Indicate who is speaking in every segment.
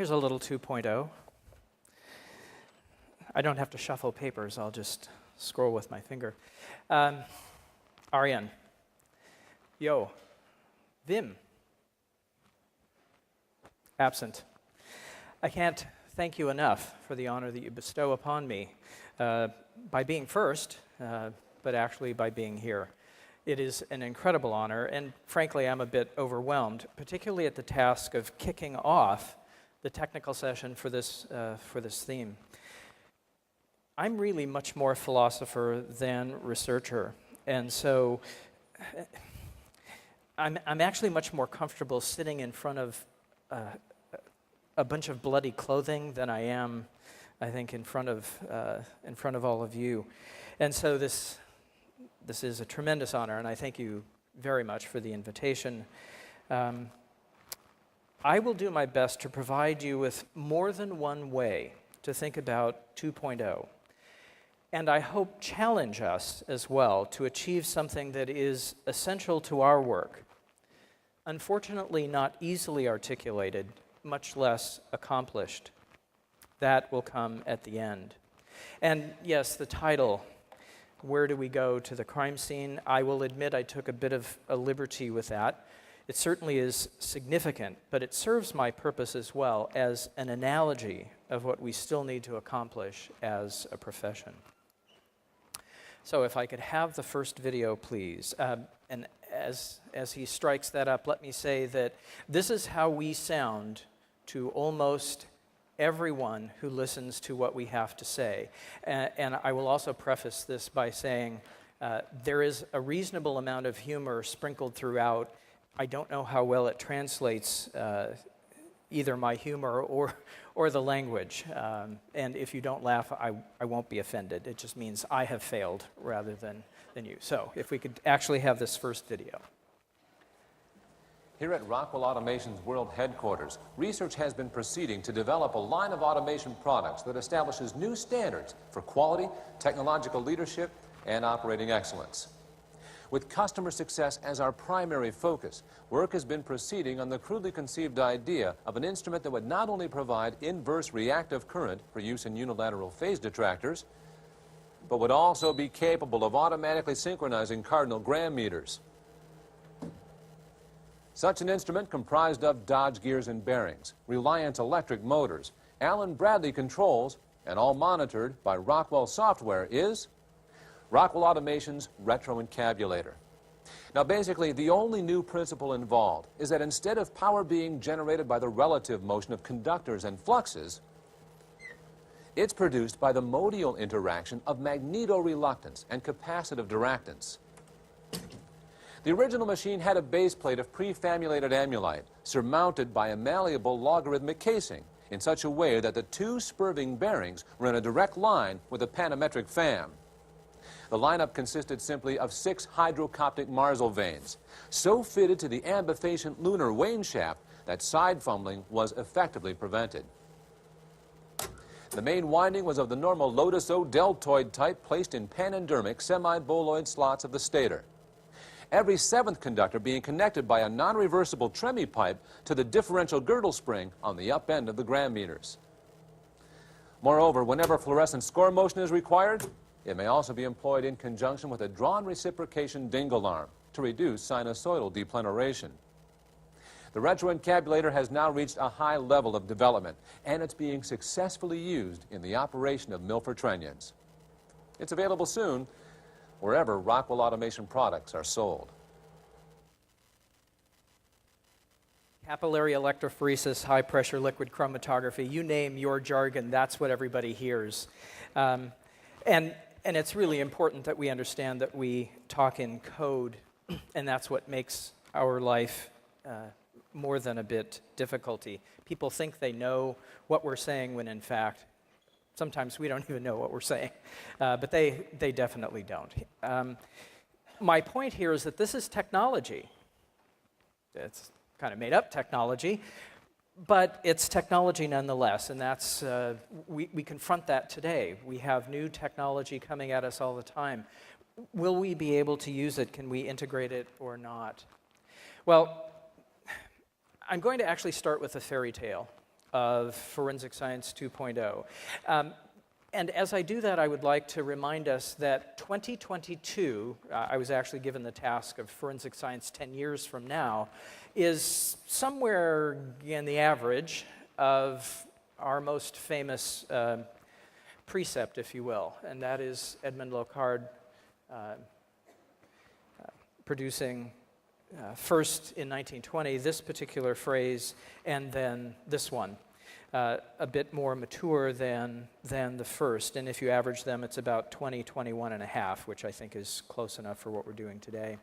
Speaker 1: Here's a little 2.0. I don't have to shuffle papers, I'll just scroll with my finger. Arjen. Yo. Wim. Absent. I can't thank you enough for the honor that you bestow upon me by being first, but actually by being here. It is an incredible honor, and frankly, I'm a bit overwhelmed, particularly at the task of kicking off the technical session for this theme. I'm really much more philosopher than researcher, and so I'm actually much more comfortable sitting in front of a bunch of bloody clothing than I am, I think, in front of all of you. And so this is a tremendous honor, and I thank you very much for the invitation. I will do my best to provide you with more than one way to think about 2.0, and I hope challenge us as well to achieve something that is essential to our work, unfortunately not easily articulated, much less accomplished. That will come at the end. And yes, the title, Where Do We Go to the Crime Scene? I will admit I took a bit of a liberty with that. It certainly is significant, but it serves my purpose as well as an analogy of what we still need to accomplish as a profession. So if I could have the first video, please. And as he strikes that up, let me say that this is how we sound to almost everyone who listens to what we have to say. And I will also preface this by saying there is a reasonable amount of humor sprinkled throughout. I don't know how well it translates either my humor or the language. And if you don't laugh, I won't be offended. It just means I have failed rather than you. So if we could actually have this first video.
Speaker 2: Here at Rockwell Automation's world headquarters, research has been proceeding to develop a line of automation products that establishes new standards for quality, technological leadership, and operating excellence. With customer success as our primary focus, work has been proceeding on the crudely conceived idea of an instrument that would not only provide inverse reactive current for use in unilateral phase detractors, but would also be capable of automatically synchronizing cardinal gram meters. Such an instrument, comprised of Dodge gears and bearings, Reliant electric motors, Allen Bradley controls, and all monitored by Rockwell software, is Rockwell Automation's retroencabulator. Now basically, the only new principle involved is that instead of power being generated by the relative motion of conductors and fluxes, it's produced by the modial interaction of magneto-reluctance and capacitive diractance. The original machine had a base plate of prefamulated amulite surmounted by a malleable logarithmic casing in such a way that the two spurving bearings were in a direct line with a panametric fan. The lineup consisted simply of 6 hydrocoptic Marsal vanes, so fitted to the ambifacient lunar wane shaft that side fumbling was effectively prevented. The main winding was of the normal Lotus-O deltoid type placed in panendermic semi-boloid slots of the stator. Every 7th conductor being connected by a non-reversible Tremi pipe to the differential girdle spring on the up end of the gram meters. Moreover, whenever fluorescent score motion is required, it may also be employed in conjunction with a drawn reciprocation dingle arm to reduce sinusoidal depleneration. The retroencabulator has now reached a high level of development, and it's being successfully used in the operation of Milford trunnions. It's available soon wherever Rockwell Automation products are sold.
Speaker 1: Capillary electrophoresis, high-pressure liquid chromatography, you name your jargon, that's what everybody hears. And it's really important that we understand that we talk in code, and that's what makes our life more than a bit difficulty. People think they know what we're saying when, in fact, sometimes we don't even know what we're saying, but they definitely don't. My point here is that this is technology. It's kind of made up technology, but it's technology nonetheless, and that's we confront that today. We have new technology coming at us all the time. Will we be able to use it? Can we integrate it or not? Well, I'm going to actually start with a fairy tale. of Forensic Science 2.0. And as I do that, I would like to remind us that 2022, I was actually given the task of forensic science 10 years from now, is somewhere in the average of our most famous precept, if you will, and that is Edmond Locard producing first in 1920 this particular phrase, and then this one. A bit more mature than the first, and if you average them, it's about 21 and a half, which I think is close enough for what we're doing today.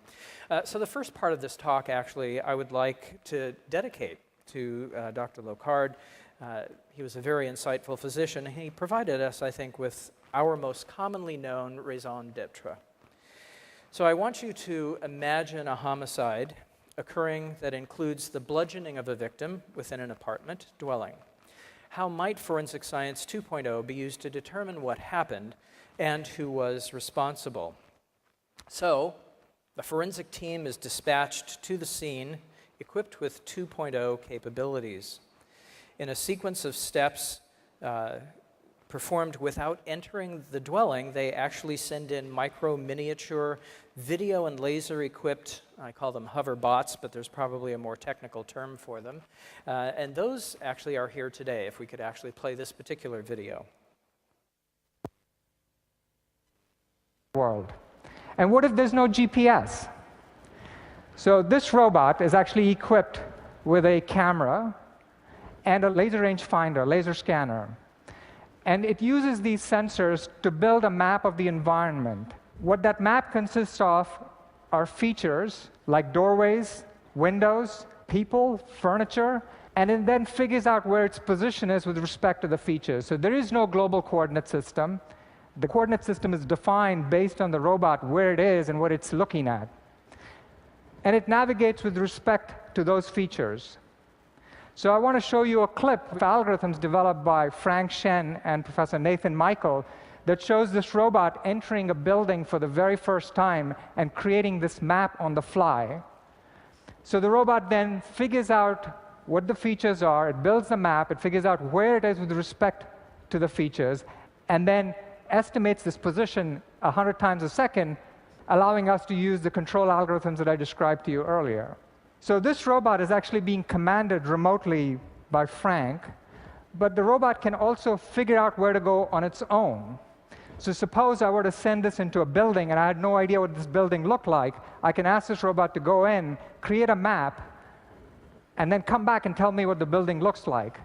Speaker 1: So the first part of this talk, actually, I would like to dedicate to Dr. Locard. He was a very insightful physician, and he provided us, I think, with our most commonly known raison d'etre. So I want you to imagine a homicide occurring that includes the bludgeoning of a victim within an apartment dwelling. How might Forensic Science 2.0 be used to determine what happened and who was responsible? So, the forensic team is dispatched to the scene equipped with 2.0 capabilities. In a sequence of steps performed without entering the dwelling, they actually send in micro-miniature video and laser-equipped, I call them hover bots, but there's probably a more technical term for them. And those actually are here today, if we could actually play this particular video.
Speaker 3: World. And what if there's no GPS? So this robot is actually equipped with a camera and a laser rangefinder, laser scanner. And it uses these sensors to build a map of the environment. What that map consists of are features like doorways, windows, people, furniture, and it then figures out where its position is with respect to the features. So there is no global coordinate system. The coordinate system is defined based on the robot, where it is and what it's looking at. And it navigates with respect to those features. So I want to show you a clip of algorithms developed by Frank Shen and Professor Nathan Michael that shows this robot entering a building for the very first time and creating this map on the fly. So the robot then figures out what the features are, it builds the map, it figures out where it is with respect to the features, and then estimates this position 100 times a second, allowing us to use the control algorithms that I described to you earlier. So this robot is actually being commanded remotely by Frank, but the robot can also figure out where to go on its own. So suppose I were to send this into a building and I had no idea what this building looked like, I can ask this robot to go in, create a map, and then come back and tell me what the building looks like.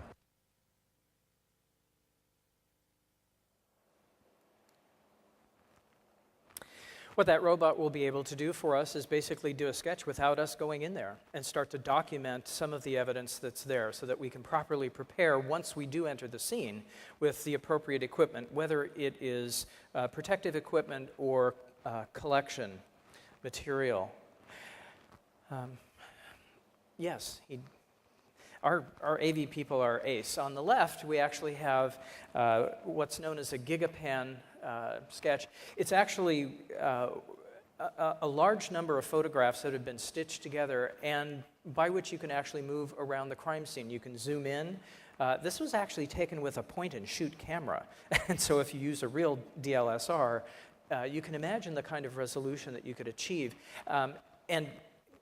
Speaker 1: What that robot will be able to do for us is basically do a sketch without us going in there and start to document some of the evidence that's there so that we can properly prepare once we do enter the scene with the appropriate equipment, whether it is protective equipment or collection material. Yes, our AV people are ace. On the left, we actually have what's known as a gigapan sketch. It's actually a large number of photographs that have been stitched together and by which you can actually move around the crime scene. You can zoom in. This was actually taken with a point-and-shoot camera. And so if you use a real DLSR, you can imagine the kind of resolution that you could achieve. And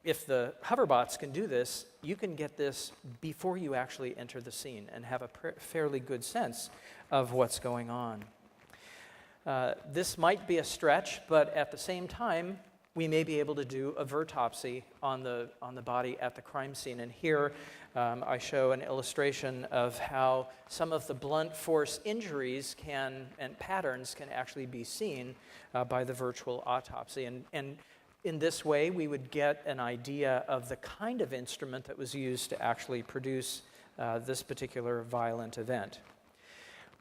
Speaker 1: if the hoverbots can do this, you can get this before you actually enter the scene and have a fairly good sense of what's going on. This might be a stretch, but at the same time, we may be able to do a vertopsy on the body at the crime scene. And here I show an illustration of how some of the blunt force injuries and patterns can actually be seen by the virtual autopsy. And in this way, we would get an idea of the kind of instrument that was used to actually produce this particular violent event.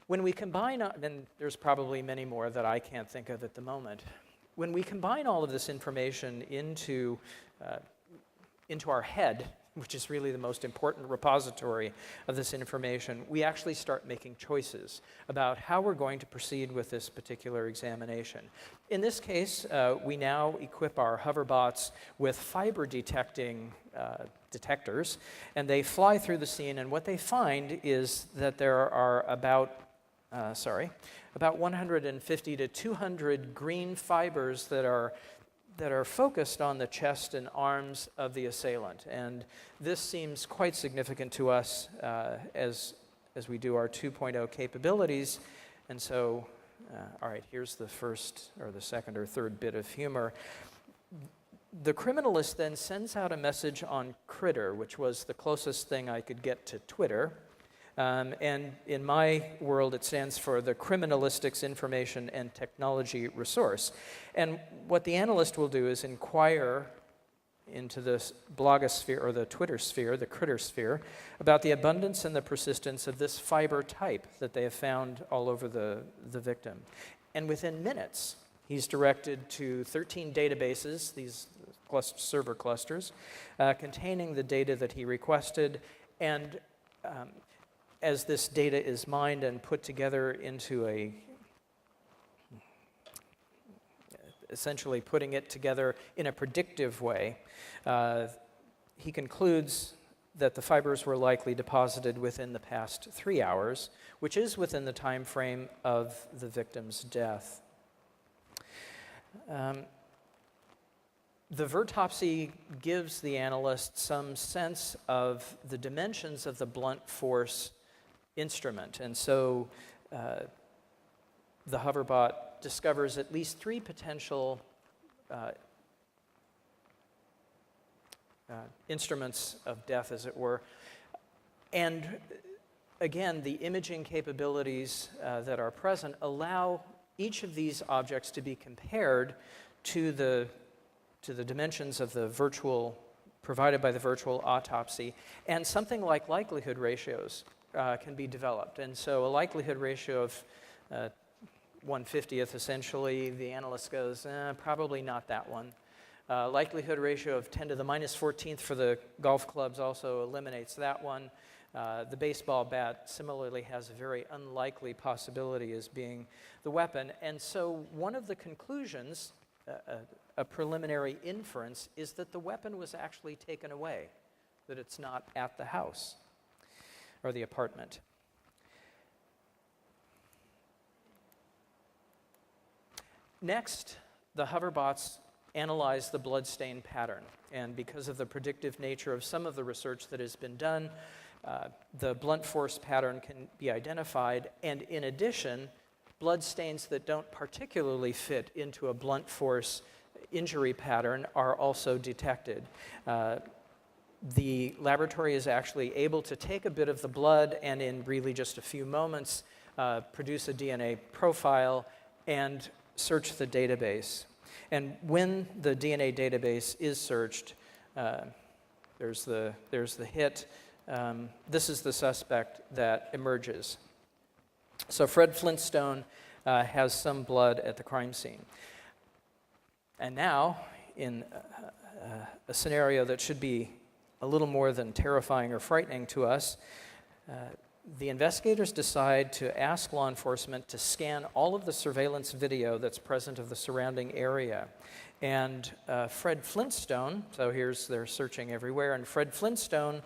Speaker 1: When we combine, and there's probably many more that I can't think of at the moment, when we combine all of this information into our head, which is really the most important repository of this information, we actually start making choices about how we're going to proceed with this particular examination. In this case, we now equip our hoverbots with fiber detecting detectors, and they fly through the scene, and what they find is that there are about 150 to 200 green fibers that are focused on the chest and arms of the assailant. And this seems quite significant to us as we do our 2.0 capabilities. And so, all right, here's the first or the second or third bit of humor. The criminalist then sends out a message on Critter, which was the closest thing I could get to Twitter. And in my world, it stands for the Criminalistics Information and Technology Resource. And what the analyst will do is inquire into the blogosphere or the Twitter sphere, the Critter sphere, about the abundance and the persistence of this fiber type that they have found all over the victim. And within minutes, he's directed to 13 databases, these server clusters, containing the data that he requested. And as this data is mined and put together into essentially putting it together in a predictive way, he concludes that the fibers were likely deposited within the past 3 hours, which is within the time frame of the victim's death. The vertopsy gives the analyst some sense of the dimensions of the blunt force instrument. And so the hoverbot discovers at least 3 potential instruments of death, as it were. And again, the imaging capabilities that are present allow each of these objects to be compared to the dimensions of the virtual, provided by the virtual autopsy, and something like likelihood ratios can be developed. And so a likelihood ratio of 1/50th, essentially, the analyst goes, probably not that one. Likelihood ratio of 10 to the minus 14th for the golf clubs also eliminates that one. The baseball bat similarly has a very unlikely possibility as being the weapon. And so one of the conclusions, a preliminary inference, is that the weapon was actually taken away, that it's not at the house or the apartment. Next, the hoverbots analyze the bloodstain pattern. And because of the predictive nature of some of the research that has been done, the blunt force pattern can be identified. And in addition, bloodstains that don't particularly fit into a blunt force injury pattern are also detected. The laboratory is actually able to take a bit of the blood and in really just a few moments produce a DNA profile and search the database. And when the DNA database is searched, there's the hit. This is the suspect that emerges. So Fred Flintstone has some blood at the crime scene. And now, in a scenario that should be a little more than terrifying or frightening to us, the investigators decide to ask law enforcement to scan all of the surveillance video that's present of the surrounding area. And Fred Flintstone, so they're searching everywhere, and Fred Flintstone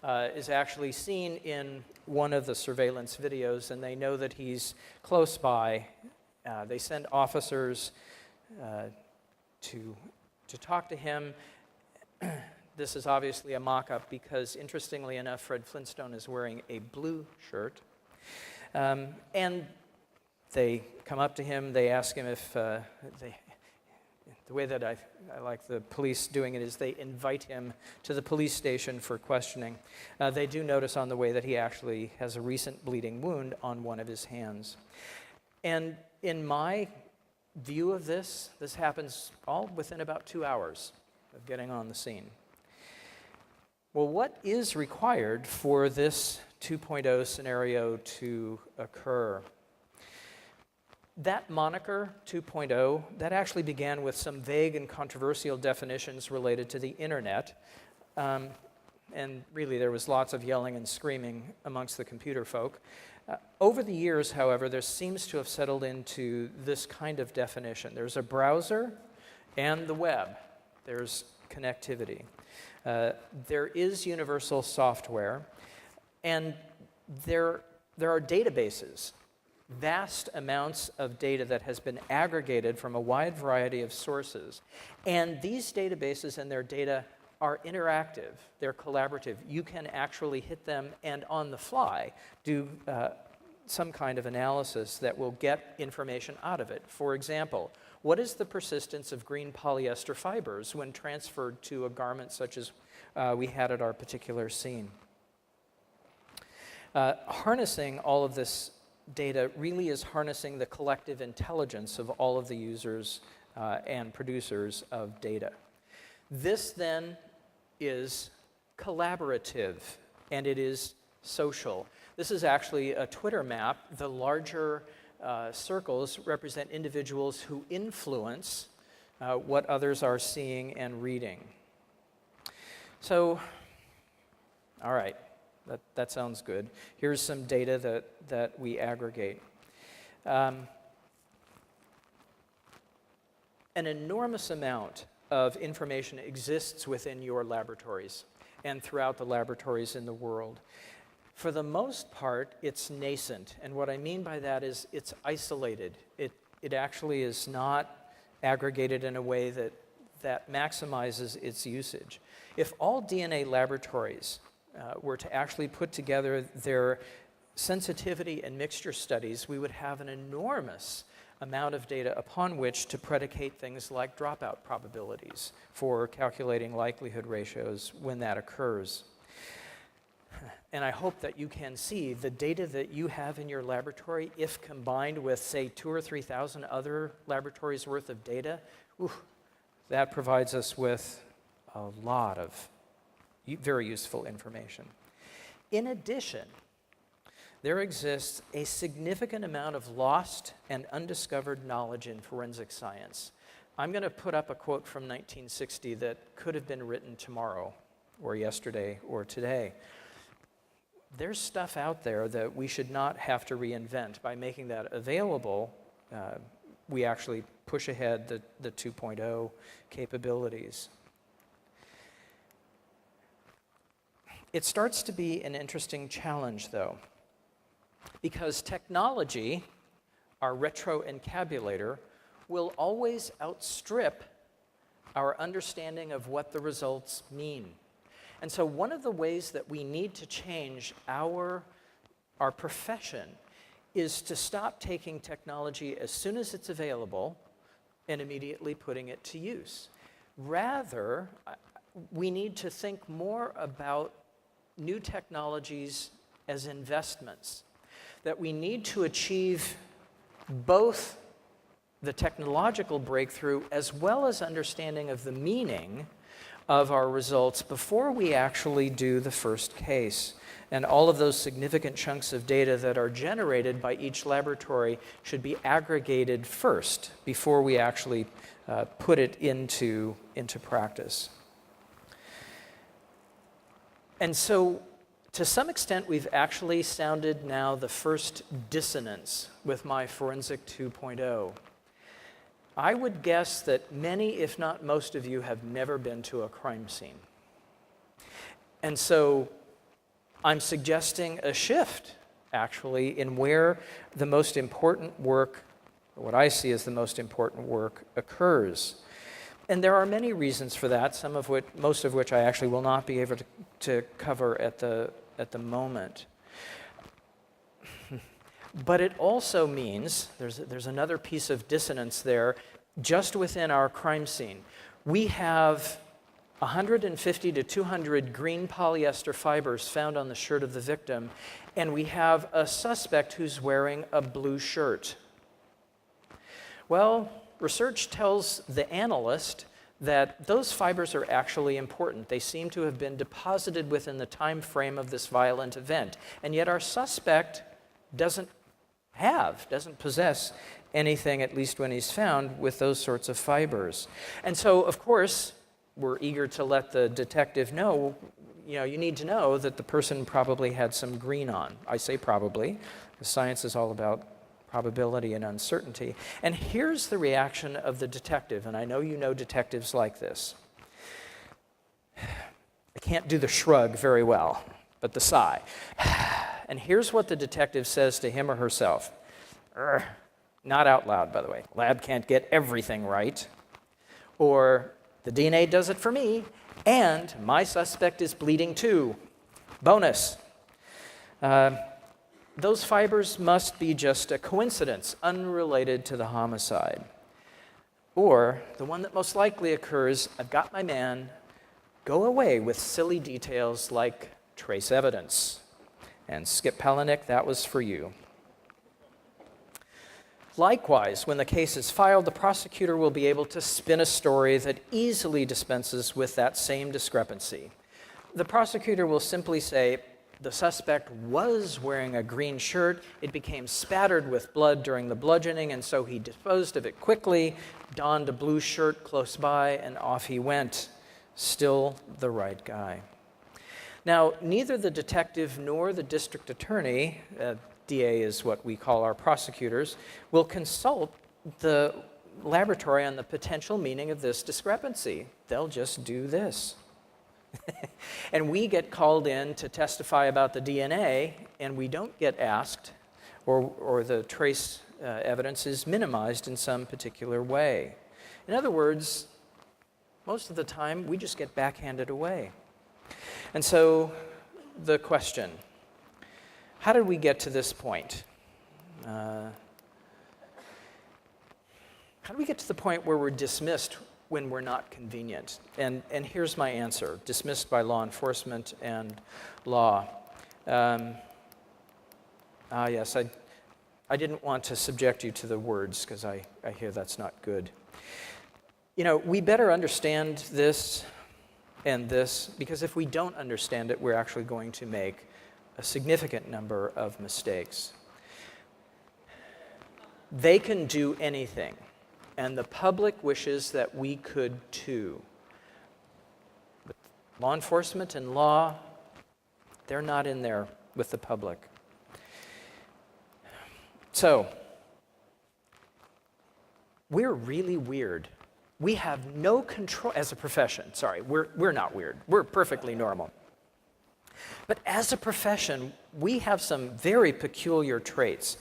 Speaker 1: is actually seen in one of the surveillance videos, and they know that he's close by. They send officers to talk to him. This is obviously a mock-up because, interestingly enough, Fred Flintstone is wearing a blue shirt. And they come up to him. They ask him if the way that I like the police doing it is they invite him to the police station for questioning. They do notice on the way that he actually has a recent bleeding wound on one of his hands. And in my view of this happens all within about 2 hours of getting on the scene. Well, what is required for this 2.0 scenario to occur? That moniker, 2.0, that actually began with some vague and controversial definitions related to the internet. and really there was lots of yelling and screaming amongst the computer folk. Over the years, however, there seems to have settled into this kind of definition. There's a browser and the web. There's connectivity. There is universal software, and there are databases, vast amounts of data that has been aggregated from a wide variety of sources. And these databases and their data are interactive, they're collaborative. You can actually hit them and on the fly do some kind of analysis that will get information out of it. For example, what is the persistence of green polyester fibers when transferred to a garment such as we had at our particular scene? Harnessing all of this data really is harnessing the collective intelligence of all of the users and producers of data. This then is collaborative, and it is social. This is actually a Twitter map. The larger circles represent individuals who influence what others are seeing and reading. So, all right, that sounds good. Here's some data that we aggregate. An enormous amount of information exists within your laboratories and throughout the laboratories in the world. For the most part, it's nascent, and what I mean by that is it's isolated. It actually is not aggregated in a way that maximizes its usage. If all DNA laboratories were to actually put together their sensitivity and mixture studies, we would have an enormous amount of data upon which to predicate things like dropout probabilities for calculating likelihood ratios when that occurs. And I hope that you can see the data that you have in your laboratory, if combined with, say, 2,000 or 3,000 other laboratories worth of data, that provides us with a lot of very useful information. In addition, there exists a significant amount of lost and undiscovered knowledge in forensic science. I'm going to put up a quote from 1960 that could have been written tomorrow, or yesterday, or today. There's stuff out there that we should not have to reinvent. By making that available, we actually push ahead the 2.0 capabilities. It starts to be an interesting challenge, though, because technology, our retroencabulator, will always outstrip our understanding of what the results mean. And so one of the ways that we need to change our profession is to stop taking technology as soon as it's available and immediately putting it to use. Rather, we need to think more about new technologies as investments, that we need to achieve both the technological breakthrough as well as understanding of the meaning of our results before we actually do the first case. And all of those significant chunks of data that are generated by each laboratory should be aggregated first before we actually put it into practice. And so, to some extent, we've actually sounded now the first dissonance with my Forensic 2.0. I would guess that many, if not most of you, have never been to a crime scene. And so I'm suggesting a shift, actually, in where the most important work, or what I see as the most important work, occurs. And there are many reasons for that, most of which I actually will not be able to cover at the moment. But it also means, there's another piece of dissonance there, just within our crime scene. We have 150 to 200 green polyester fibers found on the shirt of the victim, and we have a suspect who's wearing a blue shirt. Well, research tells the analyst that those fibers are actually important. They seem to have been deposited within the time frame of this violent event, and yet our suspect doesn't possess anything, at least when he's found, with those sorts of fibers. And so, of course, we're eager to let the detective know, you need to know that the person probably had some green on. I say probably, because science is all about probability and uncertainty. And here's the reaction of the detective, and I know you know detectives like this. I can't do the shrug very well, but the sigh. And here's what the detective says to him or herself. Not out loud, by the way. Lab can't get everything right. Or, the DNA does it for me, and my suspect is bleeding too. Bonus. Those fibers must be just a coincidence, unrelated to the homicide. Or, the one that most likely occurs, I've got my man, go away with silly details like trace evidence. And Skip Palahniuk, that was for you. Likewise, when the case is filed, the prosecutor will be able to spin a story that easily dispenses with that same discrepancy. The prosecutor will simply say, the suspect was wearing a green shirt, it became spattered with blood during the bludgeoning, and so he disposed of it quickly, donned a blue shirt close by, and off he went. Still the right guy. Now, neither the detective nor the district attorney, DA is what we call our prosecutors, will consult the laboratory on the potential meaning of this discrepancy. They'll just do this. And we get called in to testify about the DNA, and we don't get asked, or the trace evidence is minimized in some particular way. In other words, most of the time, we just get backhanded away. And so, the question, how did we get to this point? How do we get to the point where we're dismissed when we're not convenient? And here's my answer, dismissed by law enforcement and law. Yes, I didn't want to subject you to the words because I hear that's not good. We better understand this and this, because if we don't understand it, we're actually going to make a significant number of mistakes. They can do anything, and the public wishes that we could too. But law enforcement and law, they're not in there with the public. So, we're really weird. We have no control, as a profession, sorry, we're not weird. We're perfectly normal. But as a profession, we have some very peculiar traits.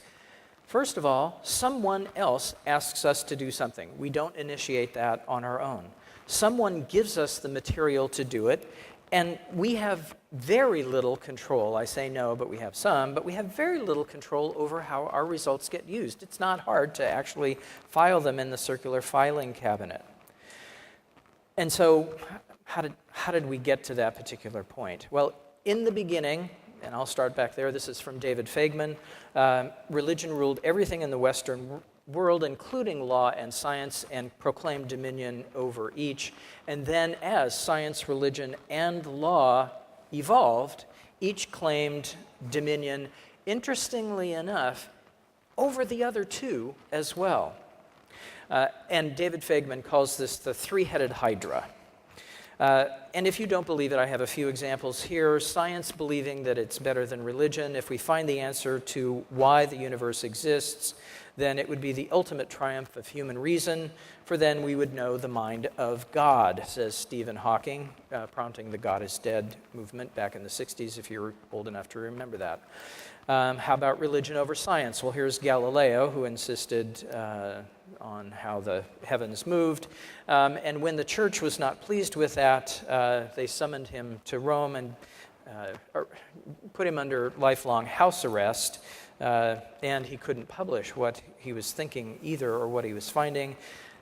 Speaker 1: First of all, someone else asks us to do something. We don't initiate that on our own. Someone gives us the material to do it, and we have very little control. I say no, but we have some, but we have very little control over how our results get used. It's not hard to actually file them in the circular filing cabinet. And so, how did we get to that particular point? Well, in the beginning, and I'll start back there, this is from David Feigman, religion ruled everything in the Western world, including law and science, and proclaimed dominion over each. And then as science, religion, and law evolved, each claimed dominion, interestingly enough, over the other two as well. And David Feigman calls this the three-headed hydra. And if you don't believe it, I have a few examples here. Science believing that it's better than religion. If we find the answer to why the universe exists, then it would be the ultimate triumph of human reason, for then we would know the mind of God, says Stephen Hawking, prompting the God is Dead movement back in the 60s, if you're old enough to remember that. How about religion over science? Well, here's Galileo, who insisted on how the heavens moved. And when the church was not pleased with that, they summoned him to Rome and put him under lifelong house arrest. And he couldn't publish what he was thinking either or what he was finding.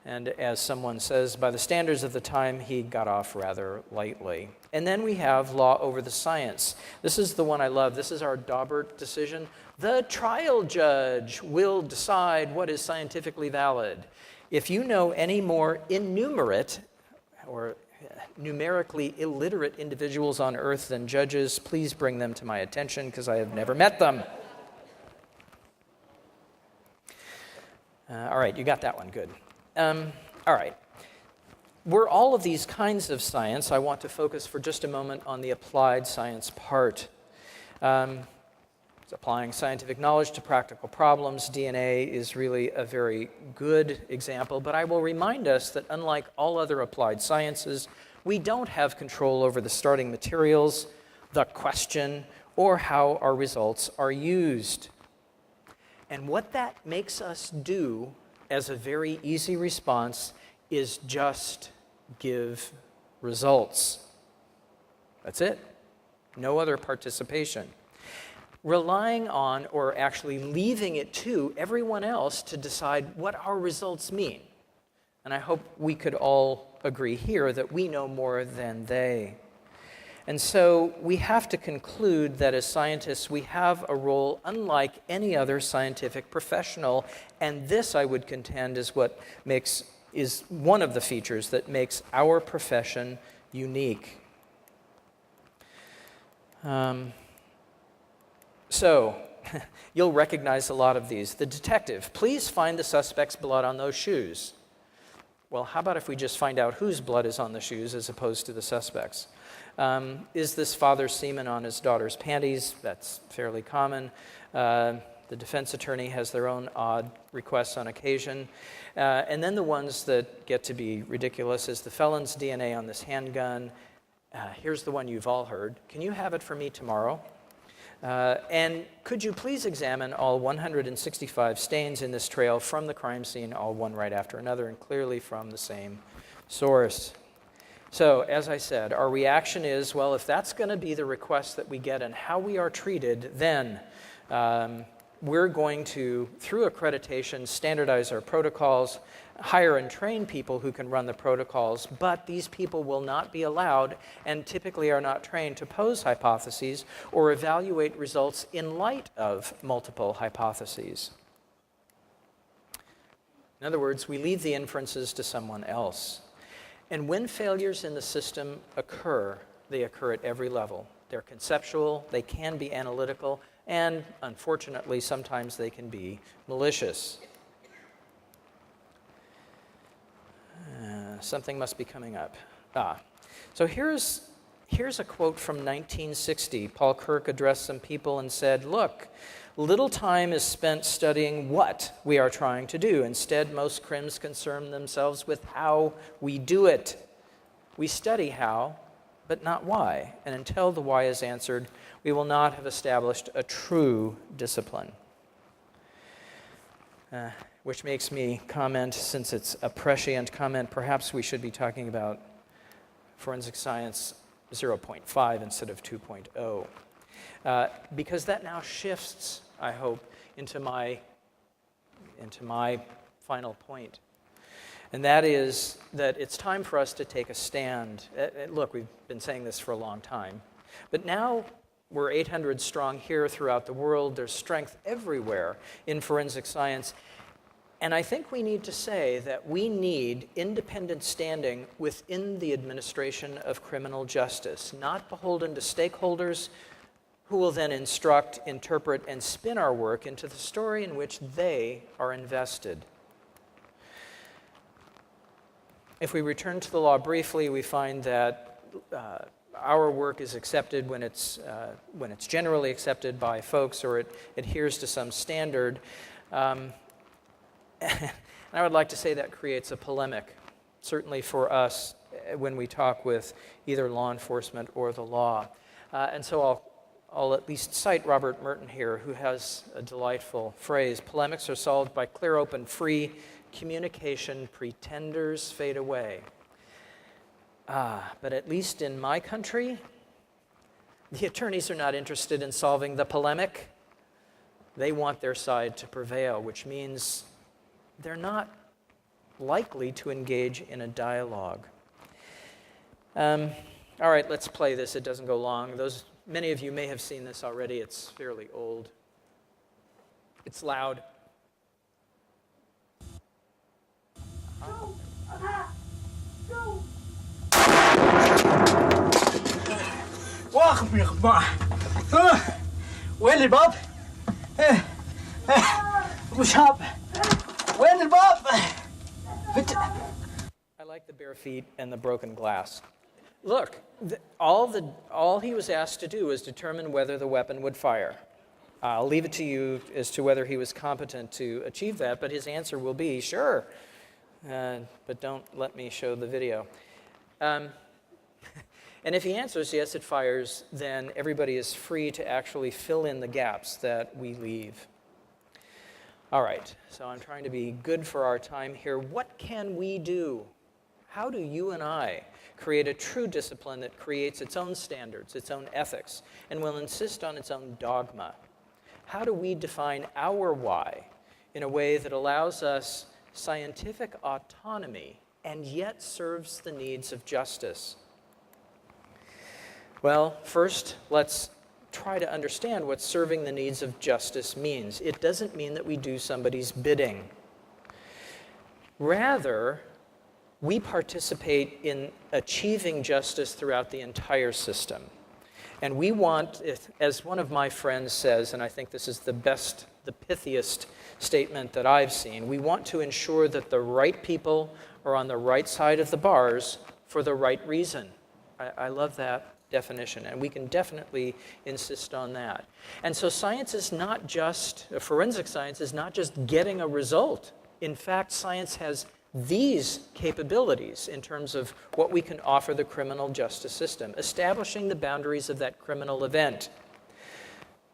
Speaker 1: And as someone says, by the standards of the time, he got off rather lightly. And then we have law over the science. This is the one I love. This is our Daubert decision. The trial judge will decide what is scientifically valid. If you know any more innumerate or numerically illiterate individuals on earth than judges, please bring them to my attention because I have never met them. All right, you got that one, good. All right. we're all of these kinds of science. I want to focus for just a moment on the applied science part. It's applying scientific knowledge to practical problems. DNA is really a very good example, but I will remind us that unlike all other applied sciences, we don't have control over the starting materials, the question, or how our results are used. And what that makes us do as a very easy response is just give results. That's it. No other participation. Relying on, or actually leaving it to, everyone else to decide what our results mean. And I hope we could all agree here that we know more than they. And so we have to conclude that as scientists, we have a role unlike any other scientific professional, and this, I would contend, is one of the features that makes our profession unique. So, you'll recognize a lot of these. The detective, please find the suspect's blood on those shoes. Well, how about if we just find out whose blood is on the shoes as opposed to the suspect's? Is this father's semen on his daughter's panties? That's fairly common. The defense attorney has their own odd requests on occasion. And then the ones that get to be ridiculous is the felon's DNA on this handgun. Here's the one you've all heard. Can you have it for me tomorrow? And could you please examine all 165 stains in this trail from the crime scene, all one right after another, and clearly from the same source? So, as I said, our reaction is, well, if that's going to be the request that we get and how we are treated, then we're going to, through accreditation, standardize our protocols, hire and train people who can run the protocols, but these people will not be allowed and typically are not trained to pose hypotheses or evaluate results in light of multiple hypotheses. In other words, we leave the inferences to someone else. And when failures in the system occur, they occur at every level. They're conceptual, they can be analytical, and unfortunately, sometimes they can be malicious. Something must be coming up. So here's a quote from 1960. Paul Kirk addressed some people and said, look, little time is spent studying what we are trying to do. Instead, most crims concern themselves with how we do it. We study how, but not why. And until the why is answered, we will not have established a true discipline. Which makes me comment, since it's a prescient comment, perhaps we should be talking about forensic science 0.5 instead of 2.0. Because that now shifts, I hope, into my final point. And that is that it's time for us to take a stand. Look, we've been saying this for a long time. But now we're 800 strong here throughout the world. There's strength everywhere in forensic science. And I think we need to say that we need independent standing within the administration of criminal justice, not beholden to stakeholders who will then instruct, interpret, and spin our work into the story in which they are invested. If we return to the law briefly, we find that our work is accepted when it's generally accepted by folks or it adheres to some standard. And I would like to say that creates a polemic, certainly for us when we talk with either law enforcement or the law. And so I'll at least cite Robert Merton here, who has a delightful phrase: polemics are solved by clear, open, free communication. Pretenders fade away. But at least in my country, the attorneys are not interested in solving the polemic. They want their side to prevail, which means they're not likely to engage in a dialogue. All right, let's play this. It doesn't go long. Many of you may have seen this already. It's fairly old. It's loud.
Speaker 4: Wacht me maar. Win it, Bob. What's up? Win it, Bob.
Speaker 1: I like the bare feet and the broken glass. Look, all he was asked to do was determine whether the weapon would fire. I'll leave it to you as to whether he was competent to achieve that, but his answer will be, sure, but don't let me show the video. And if he answers, yes, it fires, then everybody is free to actually fill in the gaps that we leave. All right, so I'm trying to be good for our time here. What can we do? How do you and I create a true discipline that creates its own standards, its own ethics, and will insist on its own dogma? How do we define our why in a way that allows us scientific autonomy and yet serves the needs of justice? Well, first, let's try to understand what serving the needs of justice means. It doesn't mean that we do somebody's bidding. Rather, we participate in achieving justice throughout the entire system. And we want, as one of my friends says, and I think this is the pithiest statement that I've seen, we want to ensure that the right people are on the right side of the bars for the right reason. I love that definition, and we can definitely insist on that. And so science is not just, forensic science is not just getting a result. In fact, science has these capabilities in terms of what we can offer the criminal justice system: establishing the boundaries of that criminal event,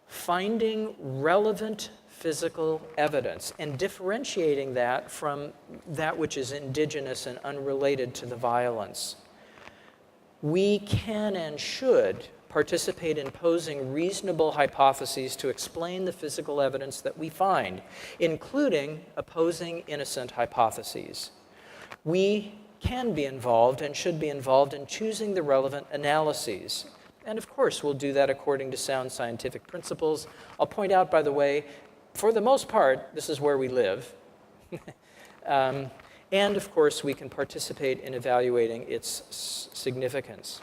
Speaker 1: finding relevant physical evidence, and differentiating that from that which is indigenous and unrelated to the violence. We can and should participate in posing reasonable hypotheses to explain the physical evidence that we find, including opposing innocent hypotheses. We can be involved and should be involved in choosing the relevant analyses. And of course, we'll do that according to sound scientific principles. I'll point out, by the way, for the most part, this is where we live. And of course, we can participate in evaluating its significance.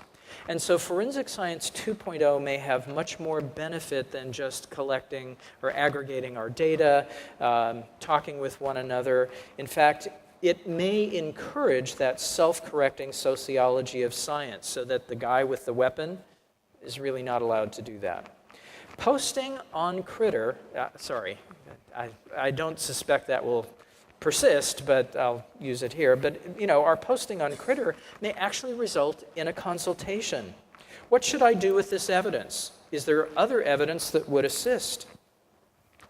Speaker 1: And so forensic science 2.0 may have much more benefit than just collecting or aggregating our data, talking with one another. In fact, it may encourage that self-correcting sociology of science so that the guy with the weapon is really not allowed to do that. Posting on Critter, I don't suspect that will persist, but I'll use it here. But, our posting on Critter may actually result in a consultation. What should I do with this evidence? Is there other evidence that would assist?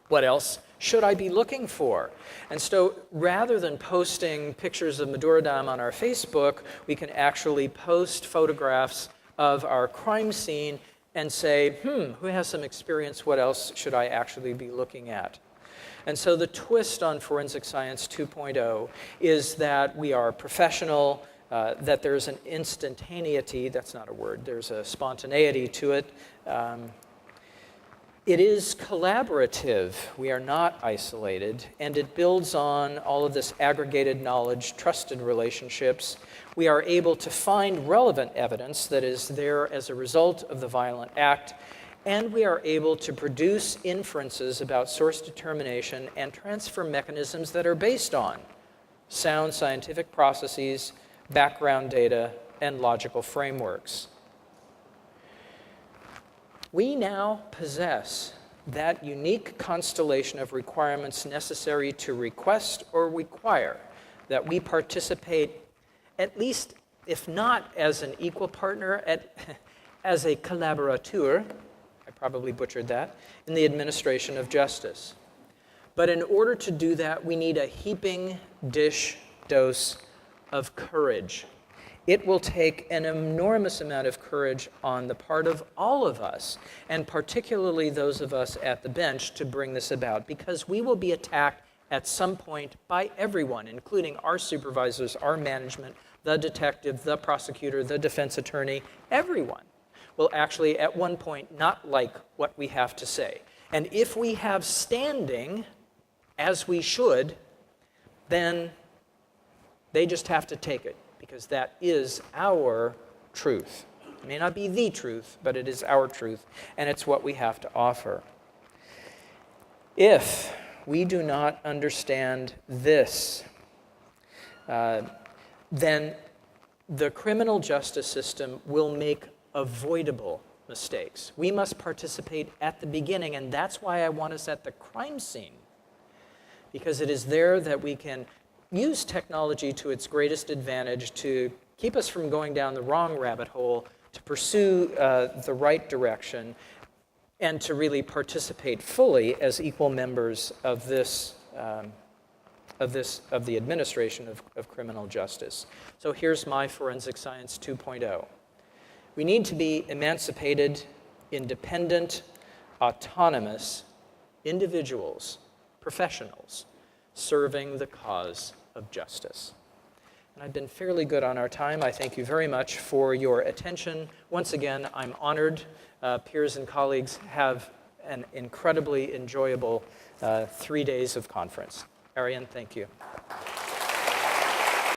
Speaker 1: What else should I be looking for? And so rather than posting pictures of Madurodam on our Facebook, we can actually post photographs of our crime scene and say, who has some experience? What else should I actually be looking at? And so the twist on Forensic Science 2.0 is that we are professional, that there's an instantaneity, that's not a word, there's a spontaneity to it. It is collaborative, we are not isolated, and it builds on all of this aggregated knowledge, trusted relationships. We are able to find relevant evidence that is there as a result of the violent act, and we are able to produce inferences about source determination and transfer mechanisms that are based on sound scientific processes, background data, and logical frameworks. We now possess that unique constellation of requirements necessary to request or require that we participate, at least, if not as an equal partner, as a collaborateur, I probably butchered that, in the administration of justice. But in order to do that, we need a heaping dish dose of courage. It will take an enormous amount of courage on the part of all of us, and particularly those of us at the bench, to bring this about, because we will be attacked at some point by everyone, including our supervisors, our management, the detective, the prosecutor, the defense attorney. Everyone will actually at one point not like what we have to say. And if we have standing, as we should, then they just have to take it, because that is our truth. It may not be the truth, but it is our truth, and it's what we have to offer. If we do not understand this, then the criminal justice system will make avoidable mistakes. We must participate at the beginning, and that's why I want us at the crime scene, because it is there that we can use technology to its greatest advantage to keep us from going down the wrong rabbit hole, to pursue the right direction, and to really participate fully as equal members of this of the administration of criminal justice. So here's my forensic science 2.0. We need to be emancipated, independent, autonomous individuals, professionals, serving the cause of justice. And I've been fairly good on our time. I thank you very much for your attention. Once again, I'm honored. Peers and colleagues have an incredibly enjoyable 3 days of conference. Arian, thank you.